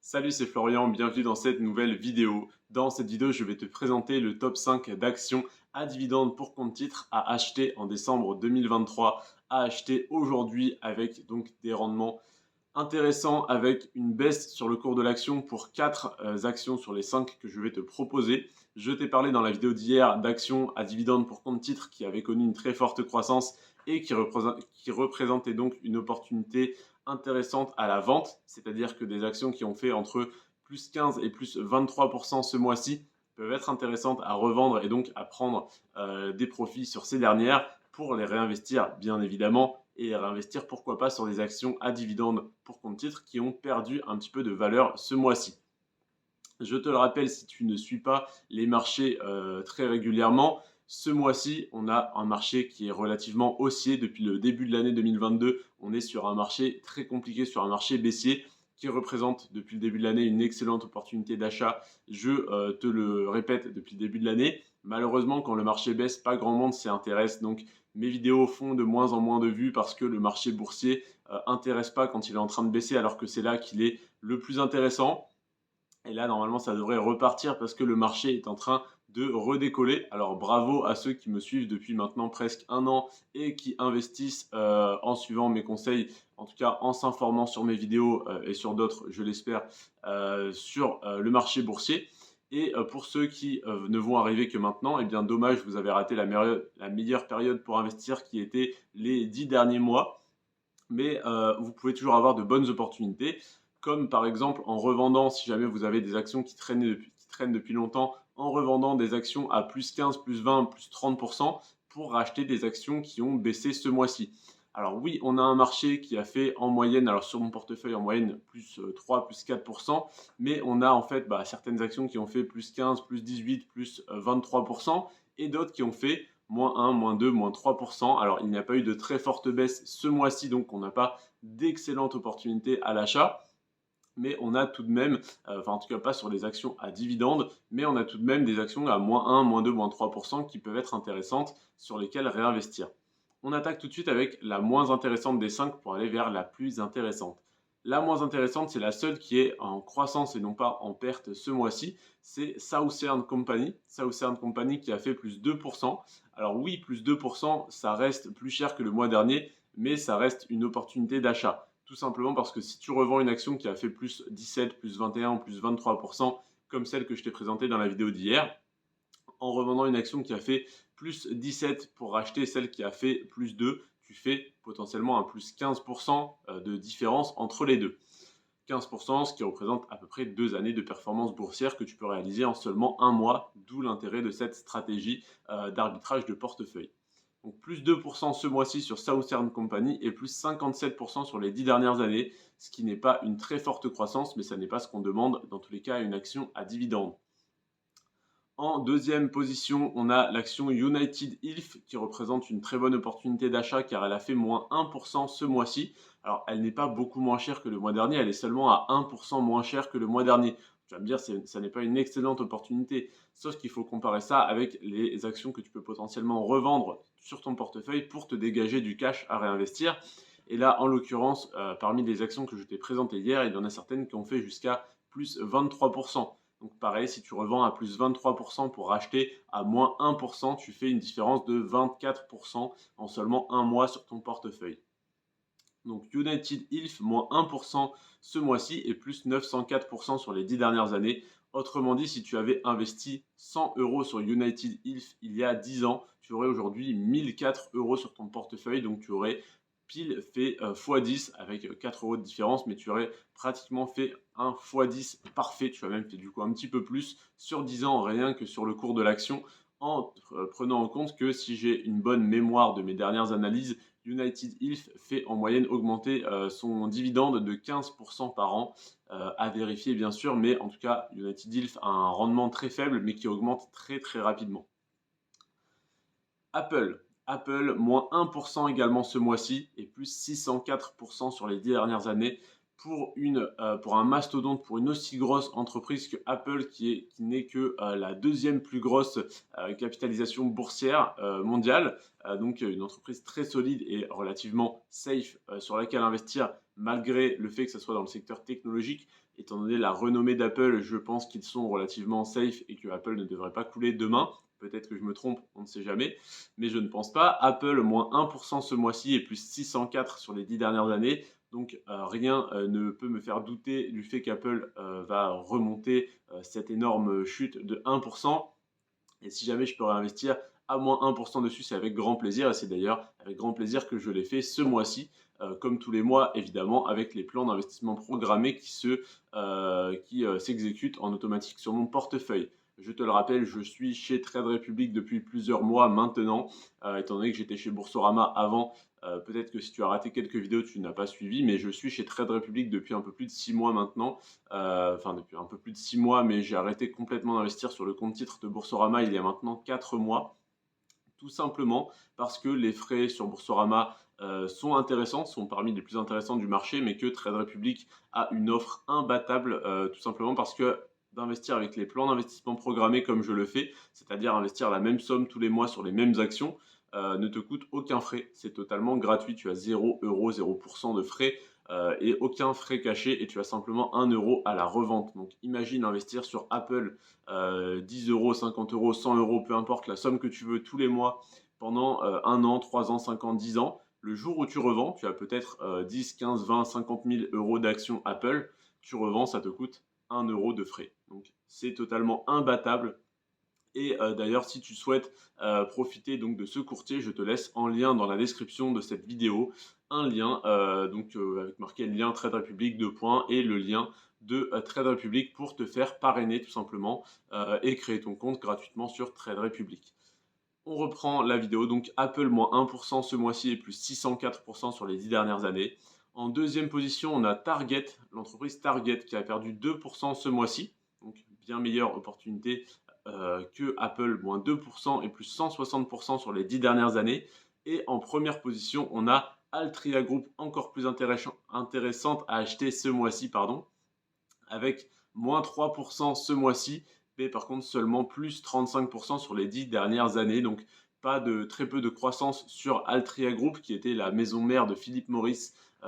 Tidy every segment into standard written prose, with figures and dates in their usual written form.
Salut, c'est Florian, bienvenue dans cette nouvelle vidéo. Dans cette vidéo, je vais te présenter le top 5 d'actions à dividendes pour compte titre à acheter en décembre 2023, à acheter aujourd'hui avec donc des rendements intéressants, avec une baisse sur le cours de l'action pour 4 actions sur les 5 que je vais te proposer. Je t'ai parlé dans la vidéo d'hier d'actions à dividendes pour compte titre qui avaient connu une très forte croissance et qui représentaient donc une opportunité intéressante à la vente, c'est-à-dire que des actions qui ont fait entre plus 15 et plus 23% ce mois-ci peuvent être intéressantes à revendre et donc à prendre des profits sur ces dernières pour les réinvestir bien évidemment et réinvestir pourquoi pas sur des actions à dividendes pour compte titre qui ont perdu un petit peu de valeur ce mois-ci. Je te le rappelle, si tu ne suis pas les marchés très régulièrement, ce mois-ci, on a un marché qui est relativement haussier depuis le début de l'année 2022. On est sur un marché très compliqué, sur un marché baissier qui représente depuis le début de l'année une excellente opportunité d'achat. Je te le répète depuis le début de l'année. Malheureusement, quand le marché baisse, pas grand monde s'y intéresse. Donc, mes vidéos font de moins en moins de vues parce que le marché boursier intéresse pas quand il est en train de baisser, alors que c'est là qu'il est le plus intéressant. Et là, normalement, ça devrait repartir parce que le marché est en train de redécoller. Alors, bravo à ceux qui me suivent depuis maintenant presque un an et qui investissent en suivant mes conseils, en tout cas en s'informant sur mes vidéos et sur d'autres, je l'espère, sur le marché boursier. Et pour ceux qui ne vont arriver que maintenant, eh bien dommage, vous avez raté la meilleure période pour investir qui était les 10 derniers mois, mais vous pouvez toujours avoir de bonnes opportunités, comme par exemple en revendant, si jamais vous avez des actions qui traînent depuis longtemps, en revendant des actions à plus 15, plus 20, plus 30% pour racheter des actions qui ont baissé ce mois-ci. Alors oui, on a un marché qui a fait en moyenne, alors sur mon portefeuille en moyenne, plus 3, plus 4%, mais on a en fait certaines actions qui ont fait plus 15, plus 18, plus 23%, et d'autres qui ont fait moins 1, moins 2, moins 3%. Alors, il n'y a pas eu de très forte baisse ce mois-ci, donc on n'a pas d'excellentes opportunités à l'achat. Mais on a tout de même, enfin en tout cas pas sur les actions à dividendes, mais on a tout de même des actions à moins 1, moins 2, moins 3% qui peuvent être intéressantes sur lesquelles réinvestir. On attaque tout de suite avec la moins intéressante des 5 pour aller vers la plus intéressante. La moins intéressante, c'est la seule qui est en croissance et non pas en perte ce mois-ci. C'est Southern Company. Southern Company qui a fait plus 2%. Alors oui, plus 2%, ça reste plus cher que le mois dernier, mais ça reste une opportunité d'achat. Tout simplement parce que si tu revends une action qui a fait plus 17, plus 21, plus 23%, comme celle que je t'ai présentée dans la vidéo d'hier, en revendant une action qui a fait plus 17 pour racheter celle qui a fait plus 2, tu fais potentiellement un plus 15% de différence entre les deux. 15%, ce qui représente à peu près 2 années de performance boursière que tu peux réaliser en seulement un mois, d'où l'intérêt de cette stratégie d'arbitrage de portefeuille. Donc plus 2% ce mois-ci sur Southern Company et plus 57% sur les 10 dernières années, ce qui n'est pas une très forte croissance, mais ça n'est pas ce qu'on demande dans tous les cas à une action à dividende. En deuxième position, on a l'action United Health qui représente une très bonne opportunité d'achat car elle a fait moins 1% ce mois-ci. Alors, elle n'est pas beaucoup moins chère que le mois dernier, elle est seulement à 1% moins chère que le mois dernier. Tu vas me dire, ça n'est pas une excellente opportunité, sauf qu'il faut comparer ça avec les actions que tu peux potentiellement revendre sur ton portefeuille pour te dégager du cash à réinvestir. Et là, en l'occurrence, parmi les actions que je t'ai présentées hier, il y en a certaines qui ont fait jusqu'à plus 23%. Donc pareil, si tu revends à plus 23% pour racheter à moins 1%, tu fais une différence de 24% en seulement un mois sur ton portefeuille. Donc United Health, moins 1% ce mois-ci et plus 904% sur les 10 dernières années. Autrement dit, si tu avais investi 100 euros sur United Health il y a 10 ans, tu aurais aujourd'hui 1004 euros sur ton portefeuille. Donc tu aurais pile fait x10 avec 4 euros de différence, mais tu aurais pratiquement fait un x10 parfait. Tu as même fait du coup un petit peu plus sur 10 ans, rien que sur le cours de l'action, en prenant en compte que si j'ai une bonne mémoire de mes dernières analyses, United Health fait en moyenne augmenter son dividende de 15% par an, à vérifier bien sûr, mais en tout cas United Health a un rendement très faible mais qui augmente très très rapidement. Apple, moins 1% également ce mois-ci et plus 604% sur les 10 dernières années pour un mastodonte, pour une aussi grosse entreprise que Apple, qui n'est que la deuxième plus grosse capitalisation boursière mondiale, donc une entreprise très solide et relativement safe sur laquelle investir malgré le fait que ce soit dans le secteur technologique. Étant donné la renommée d'Apple, je pense qu'ils sont relativement safe et que Apple ne devrait pas couler demain. Peut-être que je me trompe, on ne sait jamais, mais je ne pense pas. Apple, moins 1% ce mois-ci et plus 604 sur les 10 dernières années. Donc rien ne peut me faire douter du fait qu'Apple va remonter cette énorme chute de 1%. Et si jamais je peux réinvestir à moins 1% dessus, c'est avec grand plaisir. Et c'est d'ailleurs avec grand plaisir que je l'ai fait ce mois-ci, comme tous les mois, évidemment, avec les plans d'investissement programmés qui s'exécutent en automatique sur mon portefeuille. Je te le rappelle, je suis chez Trade Republic depuis plusieurs mois maintenant, étant donné que j'étais chez Boursorama avant. Peut-être que si tu as raté quelques vidéos, tu n'as pas suivi, mais je suis chez Trade Republic depuis un peu plus de 6 mois maintenant. Enfin, depuis un peu plus de 6 mois, mais j'ai arrêté complètement d'investir sur le compte titre de Boursorama il y a maintenant 4 mois. Tout simplement parce que les frais sur Boursorama sont intéressants, sont parmi les plus intéressants du marché, mais que Trade Republic a une offre imbattable, tout simplement parce que d'investir avec les plans d'investissement programmés comme je le fais, c'est-à-dire investir la même somme tous les mois sur les mêmes actions, ne te coûte aucun frais. C'est totalement gratuit. Tu as 0 €, 0% de frais et aucun frais caché et tu as simplement 1 euro à la revente. Donc imagine investir sur Apple 10 €, 50 €, 100 €, peu importe la somme que tu veux tous les mois pendant 1 an, 3 ans, 5 ans, 10 ans. Le jour où tu revends, tu as peut-être 10, 15, 20, 50 000 € d'actions Apple. Tu revends, ça te coûte 1 euro de frais. Donc c'est totalement imbattable. Et d'ailleurs, si tu souhaites profiter donc de ce courtier, je te laisse en lien dans la description de cette vidéo un lien avec marqué lien Trade Republic 2 points et le lien de Trade Republic pour te faire parrainer tout simplement et créer ton compte gratuitement sur Trade Republic. On reprend la vidéo, donc Apple moins 1% ce mois-ci et plus 604% sur les 10 dernières années. En deuxième position, on a Target, l'entreprise Target qui a perdu 2% ce mois-ci, donc bien meilleure opportunité que Apple, moins 2% et plus 160% sur les 10 dernières années. Et en première position, on a Altria Group, encore plus intéressante à acheter ce mois-ci, avec moins 3% ce mois-ci, mais par contre seulement plus 35% sur les 10 dernières années. Donc très peu de croissance sur Altria Group, qui était la maison mère de Philip Morris, qui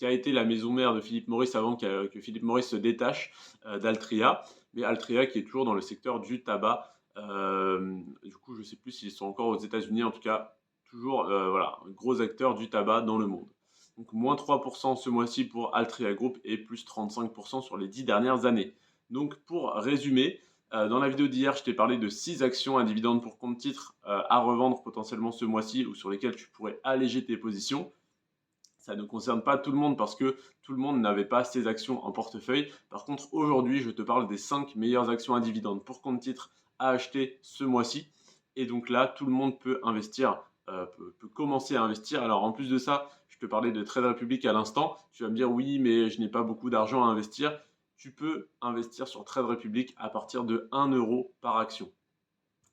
a été la maison mère de Philip Morris avant que Philip Morris se détache d'Altria, mais Altria qui est toujours dans le secteur du tabac. Du coup, je ne sais plus s'ils sont encore aux États-Unis, en tout cas, toujours un gros acteur du tabac dans le monde. Donc moins 3% ce mois-ci pour Altria Group et plus 35% sur les 10 dernières années. Donc pour résumer, dans la vidéo d'hier, je t'ai parlé de 6 actions à dividendes pour compte titre à revendre potentiellement ce mois-ci ou sur lesquelles tu pourrais alléger tes positions. Ça ne concerne pas tout le monde parce que tout le monde n'avait pas ces actions en portefeuille. Par contre, aujourd'hui, je te parle des 5 meilleures actions à dividendes pour compte titre à acheter ce mois-ci. Et donc là, tout le monde peut investir, peut commencer à investir. Alors en plus de ça, je te parlais de Trade Republic à l'instant. Tu vas me dire oui, mais je n'ai pas beaucoup d'argent à investir. Tu peux investir sur Trade Republic à partir de 1 euro par action.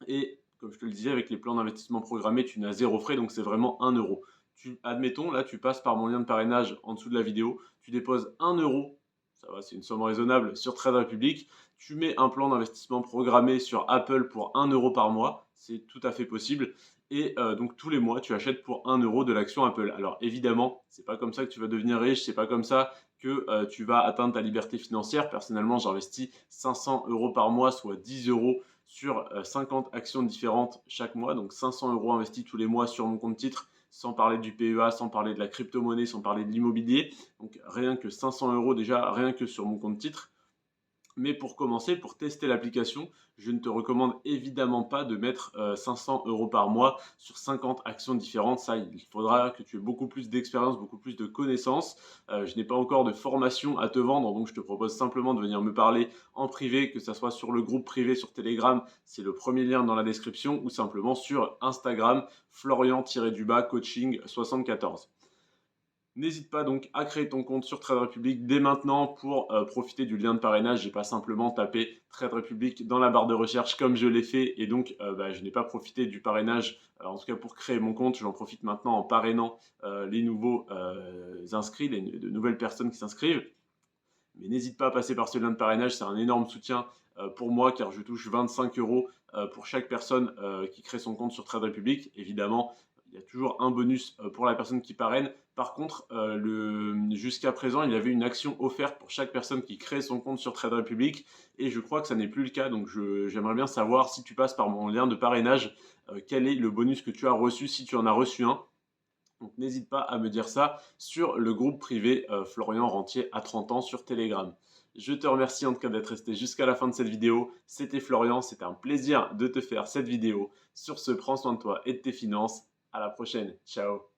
Et comme je te le disais, avec les plans d'investissement programmés, tu n'as zéro frais, donc c'est vraiment 1 euro. Admettons, là, tu passes par mon lien de parrainage en dessous de la vidéo, tu déposes 1 euro, ça va, c'est une somme raisonnable, sur Trade Republic. Tu mets un plan d'investissement programmé sur Apple pour 1 euro par mois, c'est tout à fait possible. Et donc tous les mois, tu achètes pour 1 euro de l'action Apple. Alors évidemment, c'est pas comme ça que tu vas devenir riche, c'est pas comme ça que tu vas atteindre ta liberté financière. Personnellement, j'investis 500 € par mois, soit 10 € sur 50 actions différentes chaque mois. Donc 500 € investis tous les mois sur mon compte titre, sans parler du PEA, sans parler de la crypto-monnaie, sans parler de l'immobilier. Donc rien que 500 € déjà, rien que sur mon compte titre. Mais pour commencer, pour tester l'application, je ne te recommande évidemment pas de mettre 500 € par mois sur 50 actions différentes. Ça, il faudra que tu aies beaucoup plus d'expérience, beaucoup plus de connaissances. Je n'ai pas encore de formation à te vendre, donc je te propose simplement de venir me parler en privé, que ce soit sur le groupe privé sur Telegram, c'est le premier lien dans la description, ou simplement sur Instagram, Florian-coaching74. N'hésite pas donc à créer ton compte sur Trade Republic dès maintenant pour profiter du lien de parrainage et pas simplement taper Trade Republic dans la barre de recherche comme je l'ai fait et donc je n'ai pas profité du parrainage, en tout cas pour créer mon compte, j'en profite maintenant en parrainant les nouveaux inscrits, de nouvelles personnes qui s'inscrivent. Mais n'hésite pas à passer par ce lien de parrainage, c'est un énorme soutien pour moi car je touche 25 euros pour chaque personne qui crée son compte sur Trade Republic. Évidemment, il y a toujours un bonus pour la personne qui parraine. Par contre, jusqu'à présent, il y avait une action offerte pour chaque personne qui crée son compte sur Trade Republic et je crois que ça n'est plus le cas. Donc j'aimerais bien savoir si tu passes par mon lien de parrainage, quel est le bonus que tu as reçu si tu en as reçu un. Donc n'hésite pas à me dire ça sur le groupe privé Florian Rentier à 30 ans sur Telegram. Je te remercie en tout cas d'être resté jusqu'à la fin de cette vidéo. C'était Florian, c'était un plaisir de te faire cette vidéo. Sur ce, prends soin de toi et de tes finances. À la prochaine. Ciao.